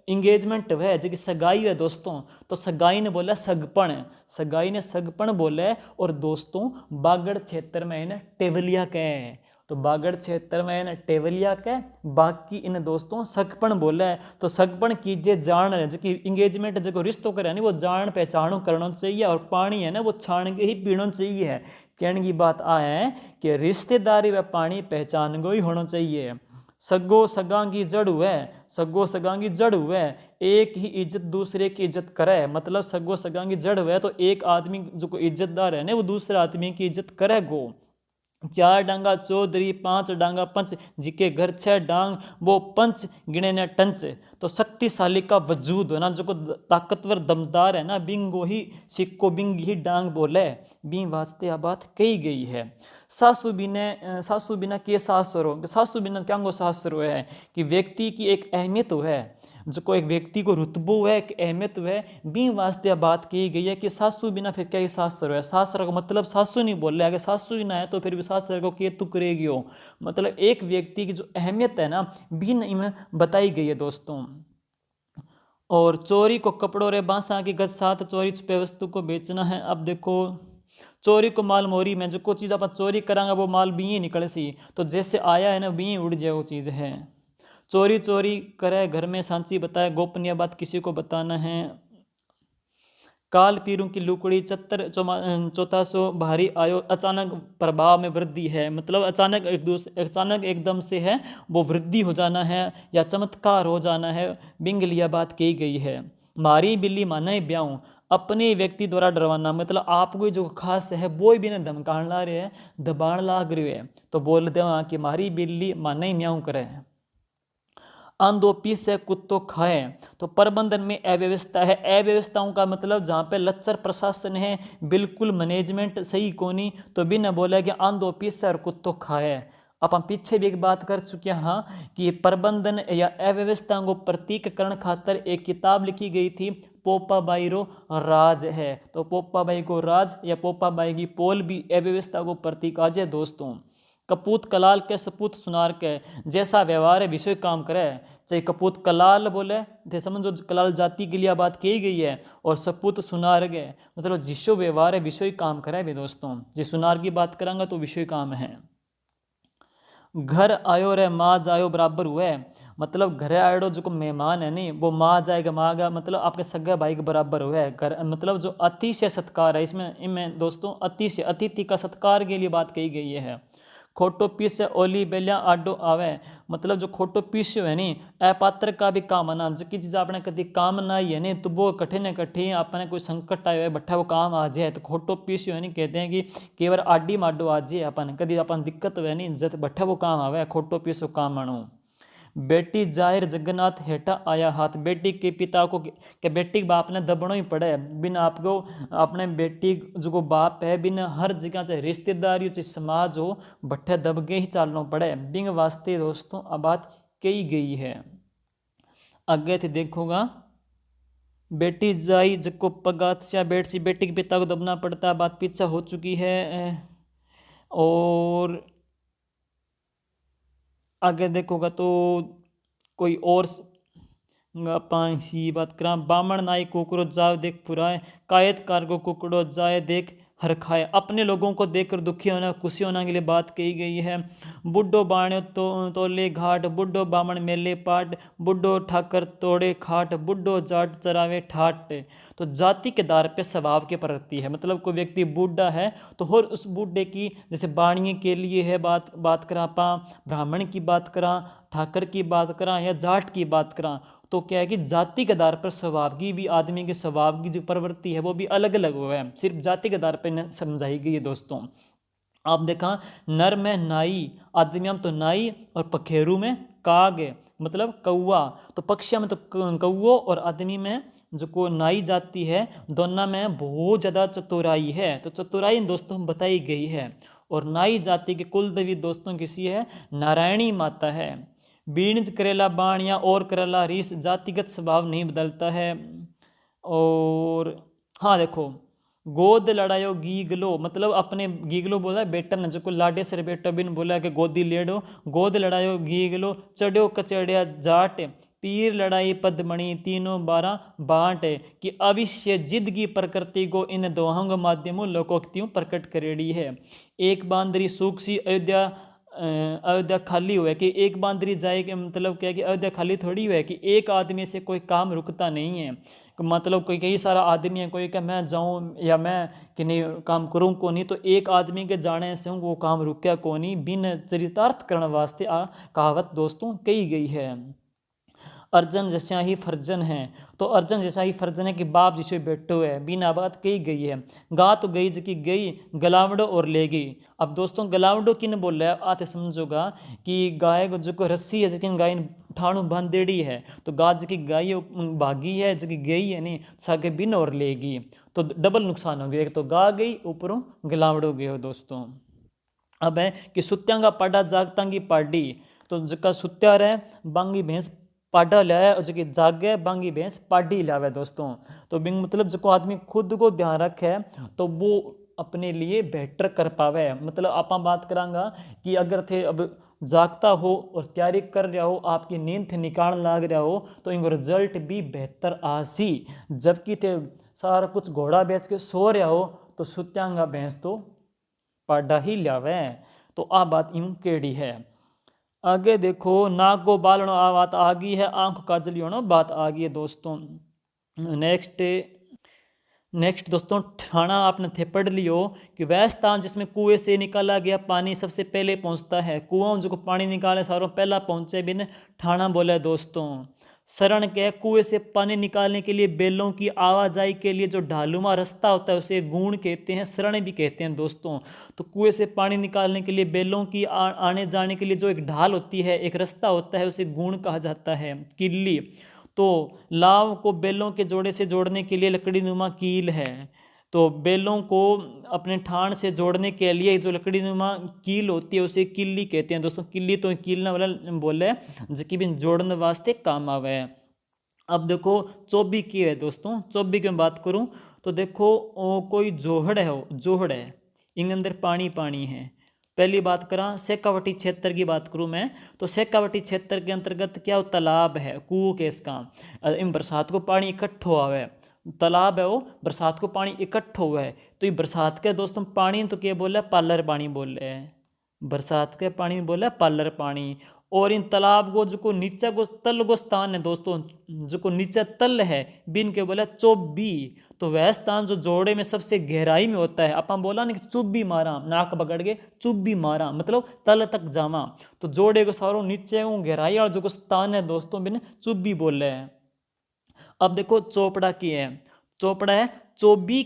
इंगेजमेंट है, जकी सगाई है दोस्तों, तो सगाई ने बोला सगपण, सगाई ने सगपण बोले। और दोस्तों बागड़ क्षेत्र में इन्हें टेवलिया कहे, तो बागड़ क्षेत्र में इन्हें टेवलिया कहे, बाकी इन दोस्तों सगपण बोले। तो सगपण कीजिए जान रहे, जबकि इंगेजमेंट जो रिश्तों करे नहीं वो जान पहचानो करना चाहिए, और पानी है ना वो छान के ही पीना चाहिए। कहने की बात आ है कि रिश्तेदारी व पानी पहचान को ही होना चाहिए। सगो सगा की जड़ हुए, सगो सगा की जड़ हुए, एक ही इज्जत दूसरे की इज्जत करे, मतलब सगो सगा की जड़ हुए तो एक आदमी जो को इज्जतदार है ना वो दूसरे आदमी की इज्जत करे गो। चार डांगा चौधरी पांच डांगा पंच, जिके घर छह डांग वो पंच गिने ने टंच। तो शक्तिशाली का वजूद है ना, जो को ताकतवर दमदार है ना, बिंगो ही सिक्को बिंग ही डांग बोले, बी वास्ते आ बात कही गई है। सासू बिना के सासरो, सासू बिना क्या गो सासरो है कि व्यक्ति की एक अहमियत है, जो को एक व्यक्ति को रुतबो है, एक अहमियत है, बी वास्ते बात की गई है कि सासू बिना फिर क्या सासुर है। सासुर का मतलब सासू नहीं बोल रहे, अगर सासू ही ना है तो फिर भी सासुर को के तू करेगी हो, मतलब एक व्यक्ति की जो अहमियत है ना बिन इनमें बताई गई है दोस्तों। और चोरी को कपड़ों रे बांसा की गज साथ, चोरी छुपे वस्तु को बेचना है। अब देखो चोरी को माल मोरी में, जो कोई चीज़ आप चोरी करांगा वो माल भी ही निकले सी, तो जैसे आया है ना भी उड़ जाए वो चीज़ है। चोरी चोरी करे घर में सांची बताए, गोपनीय बात किसी को बताना है। काल पीरू की लुकड़ी चत्तर 1400 भारी आयो, अचानक प्रभाव में वृद्धि है, मतलब अचानक एकदम से है वो वृद्धि हो जाना है या चमत्कार हो जाना है, बिंग लिया बात कही गई है। मारी बिल्ली माने ब्याऊं, अपने व्यक्ति द्वारा डरवाना, मतलब आपको जो खास है वो भी ने धमकान ला रहे हैं, दबाण लाग रहे हैं, तो बोल दे कि मारी बिल्ली माने म्याऊं करे। आंधो पीसे कुत्तो खाए, तो प्रबंधन में अव्यवस्था है। अव्यवस्थाओं का मतलब जहाँ पे लच्चर प्रशासन है, बिल्कुल मैनेजमेंट सही कोनी, तो बिना बोला कि आंधो पीसे और कुत्तो खाए। अपन पीछे भी एक बात कर चुके हैं हाँ, कि प्रबंधन या अव्यवस्था को प्रतीककरण खातर एक किताब लिखी गई थी, पोपा बाई रो राज है। तो पोपा बाई को राज या पोपा बाई की पोल भी अव्यवस्था को प्रतीक आज है दोस्तों। कपूत कलाल के सपूत सुनार के, जैसा व्यवहार है विषय काम करे, चाहे कपूत कलाल बोले थे समझो कलाल जाति के लिए बात की गई है, और सपूत सुनार के मतलब जिसो व्यवहार है विषय काम करे भी दोस्तों। जिस सुनार की बात करेंगे तो विषय काम है। घर आयो रे माँ जायो बराबर हुए, मतलब घर आयो जो मेहमान है नहीं वो माँ जाएगा मागा, मतलब आपके सगा भाई के बराबर हुए। घर मतलब जो अतिशय सत्कार है, इसमें दोस्तों अतिशय अतिथि का सत्कार के लिए बात कही गई है। खोटो पीस ओली बेलिया आडो आवे, मतलब जो खोटो पीस है नी अपात्र का भी काम आना, जो चीज़ आपने कभी काम ना ही है नहीं तो वो कठिन है कठिन अपने कोई संकट आयो है बट्ठा वो काम आ जाए, तो खोटो पीस है नहीं कहते हैं कि केवल आडी माडो आ जाए अपन कभी अपन दिक्कत हुए नहीं जब बट्ठा वो काम आवे, खोटो पीस काम आणो। बेटी जाहिर जगन्नाथ हेठा आया हाथ, बेटी के पिता को के बेटी के बाप ने दबनो ही पड़े, बिन आपको अपने बेटी जो बाप है बिन हर जगह चाहे रिश्तेदारी हो चाहे समाज हो बट्ठे दबके ही चालना पड़े, बिंग वास्ते दोस्तों अब बात कही गई है। आगे थे देखोगा बेटी जाई जको पगात से बेट सी, बेटी के पिता को दबना पड़ता, बात पीछा हो चुकी है। और आगे देखोगा तो कोई और अपन सी बात करा, बामण नाई कुकड़ो जाए देख पुराए, कायदकार को कुकड़ो जाए देख हर खाए, अपने लोगों को देखकर दुखी होना खुशी होना के लिए बात कही गई है। बुड्ढो बाण्यो तो तोले घाट, बुड्ढो बामण मेले पाट, बुड्ढो ठाकर तोड़े खाट, बुड्ढो जाट चरावे ठाट। तो जाति के आधार पे स्वभाव की प्रवृत्ति है, मतलब कोई व्यक्ति बूढ़ा है तो और उस बूढ़े की जैसे बाणिये के लिए है बात करा पा, ब्राह्मण की बात करा, ठाकर की बात करा या जाट की बात करा, तो क्या है कि जाति के आधार पर स्वभाव की भी आदमी के स्वभाव की जो प्रवृत्ति है वो भी अलग अलग हुआ है, सिर्फ जाति के आधार पर समझाई गई है दोस्तों। आप देखा नर में नाई, आदमियों में तो नाई और पखेरू में काग, मतलब कौआ, तो पक्षियों में तो कौओ और आदमी में जो को नाई जाती है, दोनों में बहुत ज़्यादा चतुराई है, तो चतुराई दोस्तों बताई गई है। और नाई जाति के कुल देवी दोस्तों किसी है नारायणी माता है। बीणज करेला बाण या और करेला रीस, जातिगत स्वभाव नहीं बदलता है। और हाँ देखो, गोद लड़ायो गीगलो, मतलब अपने गीगलो बोला बेटा ने, जो लाडे सर बेटा बिन बोला कि गोदी लेडो, गोद लड़ायो गीगलो, चढ़ो कचड़िया जाट, पीर लड़ाई पदमणि, तीनों बारह बाट, कि अविश्य जिद की प्रकृति को इन दोहंग माध्यमों लोकोक्तियों प्रकट करेड़ी है। एक बांदरी सूख सी अयोध्या, अयोध्या खाली हुआ है, कि एक बांदरी जाए के मतलब क्या है कि अयोध्या खाली थोड़ी हुआ है, कि एक आदमी से कोई काम रुकता नहीं है। मतलब कोई कई सारा आदमी है, कोई क्या मैं जाऊँ या मैं कि नहीं काम करूँ को नहीं, तो एक आदमी के जाने से वो काम रुकया को नहीं, बिन चरितार्थ करने वास्ते आ कहावत दोस्तों कही गई है। अर्जन जैसा ही फर्जन है, तो अर्जन जैसा ही फर्जन है कि बाप जिसे बैठो है, बिना बात कही गई है। गा तो गई जकी गई, गलावड़ो और ले गई। अब दोस्तों गलावड़ो किन बोल रहा है आते समझोगा, कि गाय को जो रस्सी है जकिन गाय ठाणु बांधेड़ी है, तो गा जकी गाय भागी है, जकी गई है नहीं सागे बिन और लेगी, तो डबल नुकसान हो गया, एक तो गा गई ऊपरों गलावड़ो गए हो दोस्तों। अब है कि सुत्या का पाडा जागता की पाडी, तो जका सुत्या रहे बांगी भैंस पाडा लाए, और जकी जागे बांगी भैंस पाडी लावे दोस्तों। तो बिंग मतलब जो आदमी खुद को ध्यान रखे तो वो अपने लिए बेटर कर पावे। मतलब आप बात करांगा कि अगर थे अब जागता हो और तैयारी कर रहा हो, आपकी नींद थे निकाल लाग रहा हो, तो इनको रिजल्ट भी बेहतर आसी। जबकि थे सारा कुछ घोड़ा बेच के सो रहा हो, तो सुत्यांगा भैंस तो पाडा ही लावे। तो आ बात यूं केड़ी है। आगे देखो, नाक को बालनो आ बात आ गई है, आंख काजली होना बात आ गई है दोस्तों। नेक्स्ट नेक्स्ट दोस्तों, ठाणा आपने थे पढ़ लियो कि वह स्थान जिसमें कुएं से निकाला गया पानी सबसे पहले पहुंचता है। कुआं जो पानी निकाले सारों पहला पहुंचे बिन ठाणा बोले दोस्तों। शरण के कुएं से पानी निकालने के लिए बैलों की आवाजाही के लिए जो ढालुमा रास्ता होता है उसे गुण कहते हैं, शरण भी कहते हैं दोस्तों। तो कुएं से पानी निकालने के लिए बैलों की आने जाने के लिए जो एक ढाल होती है, एक रास्ता होता है, उसे गुण कहा जाता है, किल्ली। तो लाव को बैलों के जोड़े से जोड़ने के लिए लकड़ी नुमा कील है। तो बैलों को अपने ठाण से जोड़ने के लिए जो लकड़ी नुमा कील होती है उसे किल्ली कहते हैं दोस्तों। किल्ली तो कीलने वाला बोले जबकि भी जोड़ने वास्ते काम आवे है। अब देखो चौबी की है दोस्तों, चौबी की मैं बात करूं तो देखो कोई जोहड़ है, जोहड़ है इन अंदर पानी पानी है। पहली बात करा शेखावटी क्षेत्र की बात करूं मैं, तो शेखावटी क्षेत्र के अंतर्गत क्या हो, तालाब है, कुओं के इसका इन बरसात को पानी इकट्ठो आवे, तालाब है वो, बरसात को पानी इकट्ठो हुआ है। तो ये बरसात के दोस्तों पानी तो क्या बोले, पालर पानी बोल रहे हैं, बरसात के पानी में बोला पालर पानी। और इन तालाब को जो नीचे को तल को स्थान है दोस्तों, जो नीचे तल है बिन के बोला चौबी। तो वह स्थान जो जोड़े में सबसे गहराई में होता है, अपन बोला ना कि चुब्बी मारा, नाक पकड़ के चुब्बी मारा मतलब तल तक जावा। तो जोड़े को सारों नीचे गहराई और जो स्थान है दोस्तों बिन चुब्बी बोल रहे हैं। अब देखो चोपड़ा की है, चोपड़ा है चौबी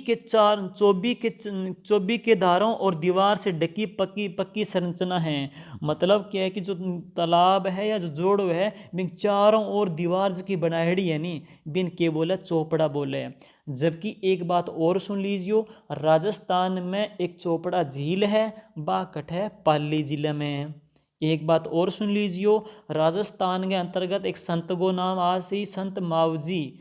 के धारों और दीवार से ढकी पक्की पक्की संरचना है। मतलब क्या है कि जो तालाब है या जो जोड़ो है बिन चारों ओर दीवार की बनाएड़ी है नी, बिन के बोले चोपड़ा बोले। जबकि एक बात और सुन लीजिए, राजस्थान में एक चोपड़ा झील है, बाकट है पाली जिले में। एक बात और सुन लीजिए, राजस्थान के अंतर्गत एक संत को नाम आसी संत मावजी,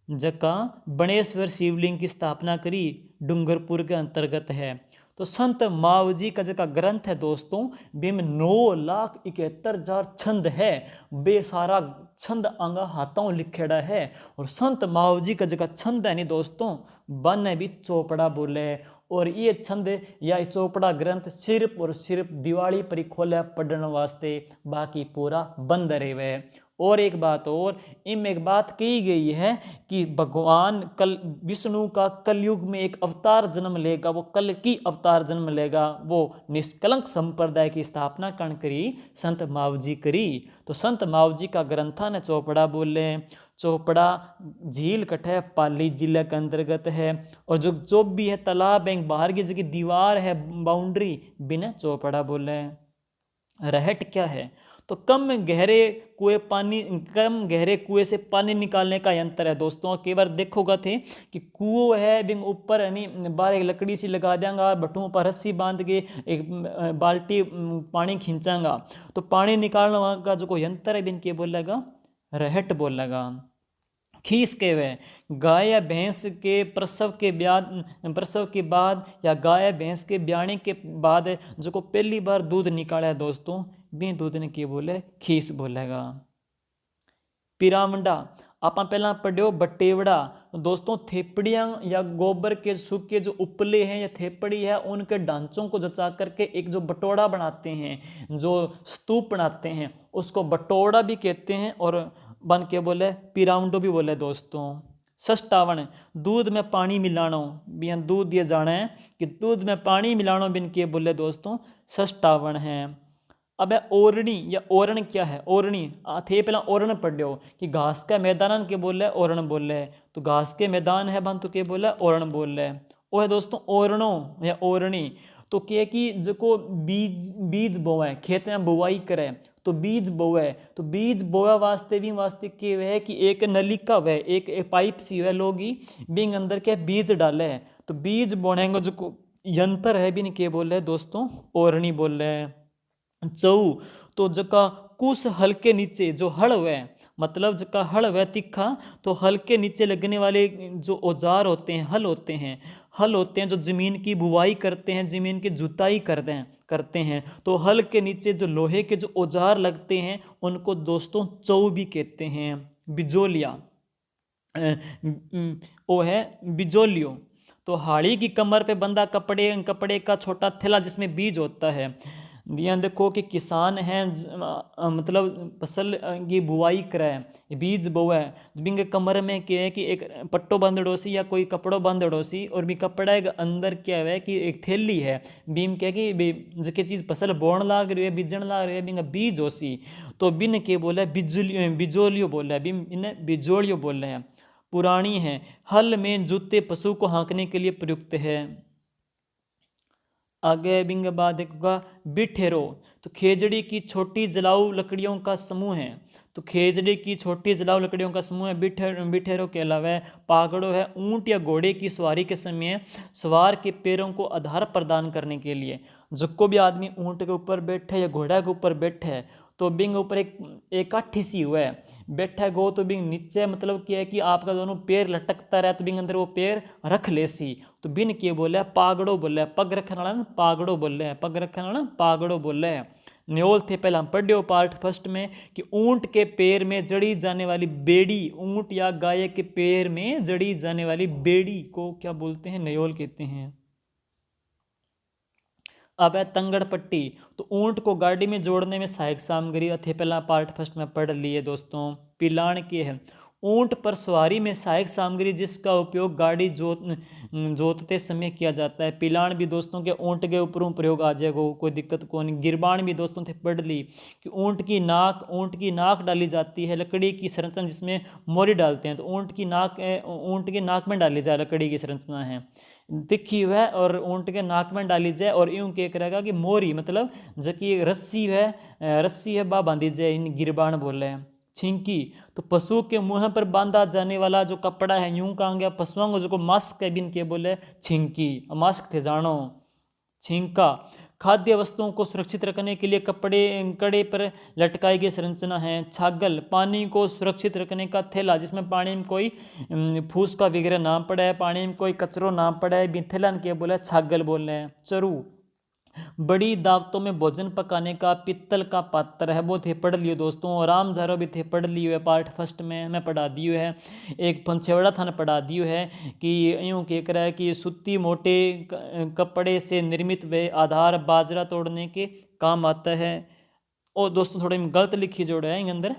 जका बणेश्वर शिवलिंग की स्थापना करी, डूंगरपुर के अंतर्गत है। तो संत मावजी का जका ग्रंथ है दोस्तों, बिम 9,71,000 छंद है, बे सारा छंद आंगा हाथों लिखेड़ा है। और संत मावजी का जका छंद है नहीं दोस्तों, बन भी चोपड़ा बोले। और ये छंद या चोपड़ा ग्रंथ सिर्फ और सिर्फ दिवाली पर ही खोले पढ़ने वास्ते, बाकी पूरा बंद रहे। और एक बात और, इनमें एक बात कही गई है कि भगवान कल विष्णु का कलयुग में एक अवतार जन्म लेगा, वो कल की अवतार जन्म लेगा, वो निष्कलंक संप्रदाय की स्थापना कर्ण करी, संत मावजी करी। तो संत मावजी का ग्रंथा ने चोपड़ा बोले। चोपड़ा झील कटे पाली जिले के अंतर्गत है। और जो भी है तालाब है बाहर की जगह दीवार है, बाउंड्री, बिना चोपड़ा बोले। रहट क्या है, तो कम गहरे कुएं से पानी निकालने का यंत्र है दोस्तों। कई बार देखोगा थे कि कुओं है बिंग ऊपर यानी बाहर एक लकड़ी सी लगा देंगा, भट्टुओं पर रस्सी बांध के एक बाल्टी पानी खींचांगा, तो पानी निकालने का जो कोई यंत्र है बिन के बोलेगा, रहट बोलेगा। खीस के वे गाय या भैंस के प्रसव के बाद या गाय या भैंस के ब्याणे के बाद जो को पहली बार दूध निकाला है दोस्तों, बी दूध ने की बोले खीस बोलेगा। पिरामंडा आप पहला पढ़ो बटेवड़ा। दोस्तों थेपड़ियाँ या गोबर के सूखे जो उपले हैं या थेपड़ी है उनके ढांचों को जचा करके एक जो बटोड़ा बनाते हैं, जो स्तूप बनाते हैं, उसको बटोड़ा भी कहते हैं और बन के बोले पिरामंडो भी बोले दोस्तों। सष्टावन दूध में पानी मिलानो, भी दूध ये जाना है कि दूध में पानी मिलानो बिन के बोले दोस्तों सष्टावन है। अब है ओरणी या ओरण क्या है, ओरणी थे पहला ओरण पढ़ो कि घास का मैदान के बोल रहे ओरण बोल रहे, तो घास के मैदान है बन तो के बोल रहे ओरण बोल रहे, वो है दोस्तों ओरणो या ओरणी। तो क्या कि जो बीज बोए खेत में बुवाई करे तो बीज बोए, तो बीज बोया वास्ते के वह कि एक नलिका वह एक पाइप सी वह लोगी बिंग अंदर के बीज डाले, तो बीज बोनेंगे जो यंत्र है बिन के बोल रहे दोस्तों ओरणी बोल रहे हैं। चौ तो जका कुछ हल्के नीचे जो हल हुए, मतलब जका हल हुआ तीखा, तो हल्के नीचे लगने वाले जो औजार होते हैं हल होते हैं जो ज़मीन की बुवाई करते हैं, ज़मीन की जुताई करते हैं, तो हल के नीचे जो लोहे के जो औजार लगते हैं उनको दोस्तों चौ भी कहते हैं। बिजोलिया वो है बिजोलियो। तो हाड़ी की कमर पे बंधा कपड़े का छोटा थैला जिसमें बीज होता है। ध्यान देखो कि किसान हैं मतलब फसल की बुआई करे बीज बोए, बिंग कमर में क्या है कि एक पट्टो बांधड़ोसी या कोई कपड़ो बांधड़ोसी और भी कपड़ा के अंदर क्या है कि एक थैली है, बीम क्या कि जिसके चीज़ फसल बोण लाग रही है बीजन लाग रही है बिंग बीज होसी, तो बिन के बोला बिजोलियो बोला है, बिन इन्हें बिजोलियो बोल रहे हैं। पुरानी है हल में जूते पशु को हाँकने के लिए प्रयुक्त है। आगे बिंग बाद देखोगा बिठेरो, तो खेजड़ी की छोटी जलाऊ लकड़ियों का समूह है, तो खेजड़ी की छोटी जलाऊ लकड़ियों का समूह है। बिठेरो के अलावा पागड़ो है ऊंट या घोड़े की सवारी के समय सवार के पैरों को आधार प्रदान करने के लिए, जो भी आदमी ऊंट के ऊपर बैठे या घोड़ा के ऊपर बैठे तो बिंग ऊपर एक काठी सी हुआ है बैठा गो, तो बिंग नीचे मतलब क्या है कि आपका दोनों पैर लटकता रहे तो बिंग अंदर वो पैर रख ले सी, तो बिन के बोले पागड़ो बोले, पग रखने वाला पागड़ो बोले, पग रखने वाला पागड़ो बोले। न्योल थे पहले हम पढ़ो पार्ट फर्स्ट में कि ऊंट के पैर में जड़ी जाने वाली बेड़ी, ऊंट या गाय के पैर में जड़ी जाने वाली बेड़ी को क्या बोलते हैं, न्योल कहते हैं। अब है तंगड़ पट्टी, तो ऊंट को गाड़ी में जोड़ने में सहायक सामग्री थे पहला पार्ट फर्स्ट में पढ़ लिए दोस्तों। पिलान के है ऊंट पर सवारी में सहायक सामग्री जिसका उपयोग गाड़ी जोतते समय किया जाता है। पिलान भी दोस्तों के ऊंट के ऊपर प्रयोग आ जाएगा, कोई दिक्कत को नहीं। गिरबान भी दोस्तों थे पढ़ ली कि ऊंट की नाक डाली जाती है, लकड़ी की संरचना जिसमें मोरी डालते हैं, तो ऊंट की नाक में डाली जाए लकड़ी की संरचना है तिखी है और ऊंट के नाक में डाली जाए, और यूं क्या करेगा कि मोरी मतलब जबकि रस्सी है बा बांधी जाए, इन गिरबान बोले हैं। छिंकी तो पशु के मुंह पर बांधा जाने वाला जो कपड़ा है, यूं कहा गया पशुओं को जो मास्क है बिन के बोले छिंकी, मास्क थे जानो। छिंका खाद्य वस्तुओं को सुरक्षित रखने के लिए कड़े पर लटकाई गई संरचना है। छागल पानी को सुरक्षित रखने का थैला जिसमें पानी में कोई फूस का वगैरह ना पड़ा है, पानी में कोई कचरो ना पड़ा है, बिन थैला के बोले छागल बोल रहे हैं। चरू बड़ी दावतों में भोजन पकाने का पित्तल का पात्र है, वो थे पढ़ लियो दोस्तों। राम झारो भी थे पढ़ लियो है पार्ट फर्स्ट में मैं पढ़ा दियो है। एक पंचेवड़ा थाने पढ़ा दियो है कि यूँ कह कर है कि सूती मोटे कपड़े से निर्मित वे आधार बाजरा तोड़ने के काम आता है। और दोस्तों थोड़ी गलत लिखी जोड़ है इन अंदर,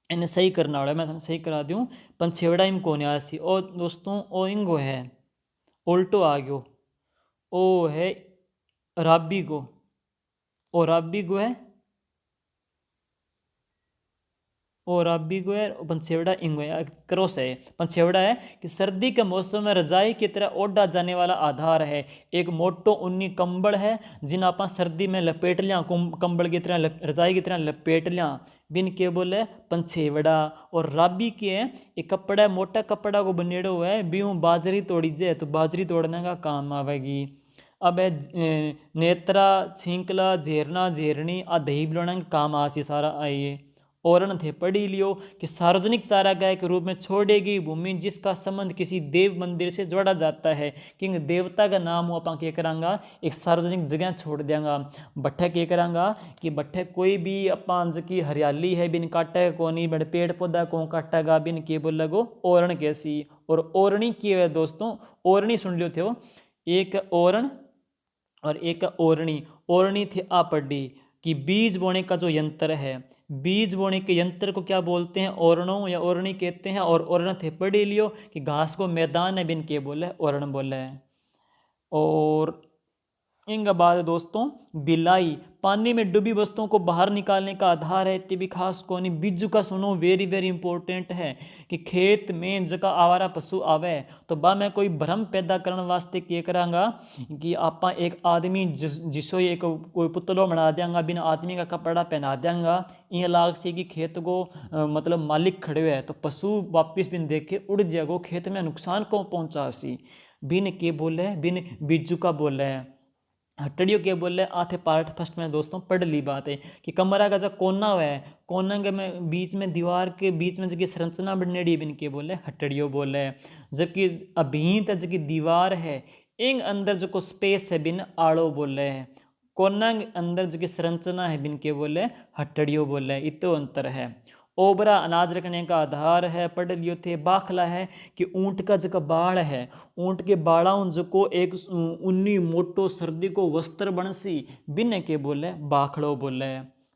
इन्हें सही करना वाला मैं सही करा दूँ। पंचेवड़ा इम कौन आसी और दोस्तों ओ इंगो है उल्टो आ गयो, ओ है राबी गो, और राबी गो है और राबी गो है पंचेवड़ा इंगो है क्रॉस है। पंचेवड़ा है कि सर्दी के मौसम में रजाई की तरह ओढ़ा जाने वाला आधार है, एक मोटो ऊनी कंबल है जिन्हें आप सर्दी में लपेट लिया, कंबल की तरह रजाई की तरह लपेट लिया, बिन के बोले पंचेवड़ा। और राबी के है एक कपड़ा मोटा कपड़ा को बनेड़ो है बीहू बाजरी तोड़ी जाए तो बाजरी तोड़ने का काम आवेगी। अब है नेत्रा छिंकला झेरना झेरनी आ दही बनाने का काम आसी सारा आइए। ओरण थे पढ़ी लियो कि सार्वजनिक चारागाह के रूप में छोड़ेगी भूमि जिसका संबंध किसी देव मंदिर से जोड़ा जाता है कि देवता का नाम वो अपना क्या करांगा एक सार्वजनिक जगह छोड़ देंगा। बट्ठे क्या करांगा कि बट्ठे कोई भी अपन की हरियाली है बिन काटेगा को नहीं, बड़े पेड़ पौधा को काटेगा बिन के बोल लगो ओरण कैसी। और ओरणी की है दोस्तों, ओरणी सुन लियो थे, एक ओरण और एक ओरणी। ओरणी थी आपड्डी कि बीज बोने का जो यंत्र है, बीज बोने के यंत्र को क्या बोलते हैं, ओरणों या ओरणी कहते हैं। और ओरण थे पढ़ी लियो कि घास को मैदान है बिन के बोले ओरण बोले है। और इनके बाद दोस्तों बिलाई, पानी में डूबी वस्तुओं को बाहर निकालने का आधार है इतनी भी खास को नहीं। बिज्जू का सुनो वेरी वेरी इंपॉर्टेंट है कि खेत में जगह आवारा पशु आवे तो बा मैं कोई भ्रम पैदा करने वास्ते क्या करांगा कि आप एक आदमी जिसो एक कोई पुतलो बना देंगा, बिना आदमी का कपड़ा पहना देंगा, ये लाग से कि खेत को मतलब मालिक खड़े हुए है तो पशु वापिस बिन देख के उड़ जाएगो, खेत में नुकसान को पहुंचा सी बिन के बोले बिन बिज्जू का बोले है। हटड़ियों के बोले आथे पार्ट फर्स्ट में दोस्तों पढ़ ली बात है कि कमरा का जो कोना हुआ है, कोना के में बीच में दीवार के बीच में जबकि संरचना बननेड़ी बिन के बोले हटड़ियों बोले। जबकि अभीत है जबकि दीवार है इन अंदर जो को स्पेस है बिन आड़ो बोले है। कोना के अंदर जो की संरचना है बिन के बोले हटड़ियों बोले, इतो अंतर है। ओबरा अनाज रखने का आधार है पढ़ लियो थे। बाखला है कि ऊंट का जो बाड़ है, ऊंट के बाड़ाओं जो को एक उन्नी मोटो सर्दी को वस्त्र बनसी बिन के बोले बाखड़ो बोले।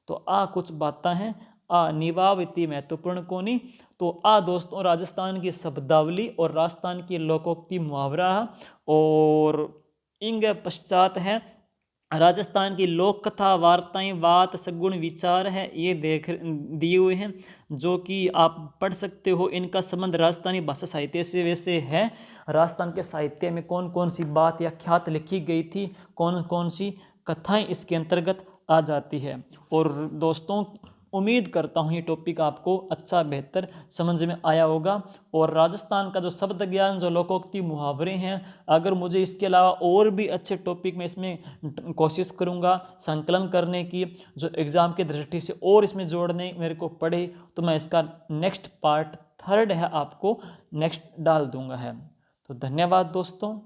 तो आ कुछ बातें हैं, आ निभाव इतनी महत्वपूर्ण कोनी। तो आ दोस्तों राजस्थान की शब्दावली और राजस्थान की लोकोक्ति मुहावरा और इनके पश्चात है राजस्थान की लोक कथा वार्ताएं वात सगुण विचार है, ये देख दिए हुए हैं जो कि आप पढ़ सकते हो। इनका संबंध राजस्थानी भाषा साहित्य से वैसे है। राजस्थान के साहित्य में कौन कौन सी बात या ख्यात लिखी गई थी, कौन कौन सी कथाएं इसके अंतर्गत आ जाती है। और दोस्तों उम्मीद करता हूँ ये टॉपिक आपको अच्छा बेहतर समझ में आया होगा। और राजस्थान का जो शब्द ज्ञान जो लोकोक्ति मुहावरे हैं, अगर मुझे इसके अलावा और भी अच्छे टॉपिक में इसमें कोशिश करूँगा संकलन करने की, जो एग्ज़ाम की दृष्टि से और इसमें जोड़ने मेरे को पड़े तो मैं इसका नेक्स्ट पार्ट 3 है आपको नेक्स्ट डाल दूँगा है। तो धन्यवाद दोस्तों।